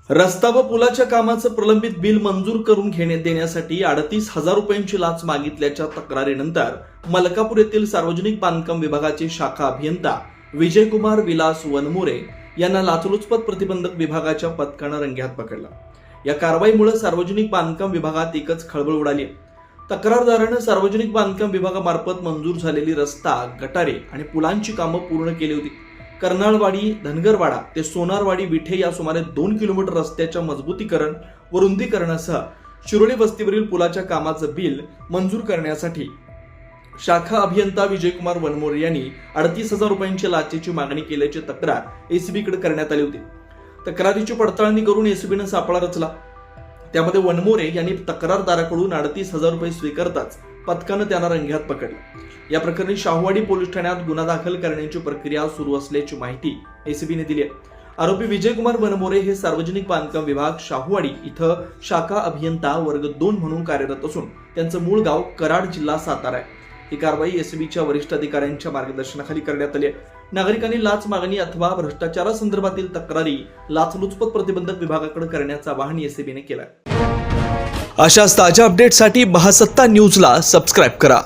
रस्ता व पुलाच्या कामाचं प्रलंबित बिल मंजूर करून देण्यासाठी 38,000 रुपयांची लाच मागितल्याच्या तक्रारीनंतर मलकापूर येथील सार्वजनिक बांधकाम विभागाचे शाखा अभियंता विजयकुमार विलास वनमोरे यांना लाचलुचपत प्रतिबंधक विभागाच्या पथकानं रंगेहात पकडला। या कारवाईमुळे सार्वजनिक बांधकाम विभागात एकच खळबळ उडाली। तक्रारदारानं सार्वजनिक बांधकाम विभागामार्फत मंजूर झालेली रस्ता, गटारे आणि पुलांची कामं पूर्ण केली होती। कर्नाळवाडी धनगरवाडा ते सोनारवाडी विठे या सुमारे 2 किलोमीटर रस्त्याच्या मजबूतीकरण व रुंदीकरणासह शिरोली वस्तीवरील पुलाच्या कामाचं बिल मंजूर करण्यासाठी शाखा अभियंता विजयकुमार वनमोरे यांनी 38,000 रुपयांची लाचेची मागणी केल्याची तक्रार एसीबीकडे करण्यात आली होती। तक्रारीची पडताळणी करून एसीबीने सापळा रचला। त्यामध्ये वनमोरे यांनी तक्रारदाराकडून 38,000 रुपये स्वीकारताच पथकानं त्यांना रंगेहात पकडलं। या प्रकरणी शाहूवाडी पोलीस ठाण्यात गुन्हा दाखल करण्याची प्रक्रिया सुरू असल्याची माहिती एसीबीने दिली आहे। आरोपी विजयकुमार वनमोरे हे सार्वजनिक बांधकाम विभाग शाहूवाडी इथं शाखा अभियंता वर्ग 2 म्हणून कार्यरत असून त्यांचं मूळ गाव कराड, जिल्हा सातारा आहे। ही कारवाई एसीबीच्या वरिष्ठ अधिकाऱ्यांच्या मार्गदर्शनाखाली करण्यात आली आहे। नागरिकांनी लाच मागणी अथवा भ्रष्टाचारासंदर्भातील तक्रारी लाचलुचपत प्रतिबंधक विभागाकडे करण्याचं आवाहन एसीबीने केलं आहे। अशाच ताज्या अपडेटसाठी महासत्ता न्यूजला सबस्क्राईब करा।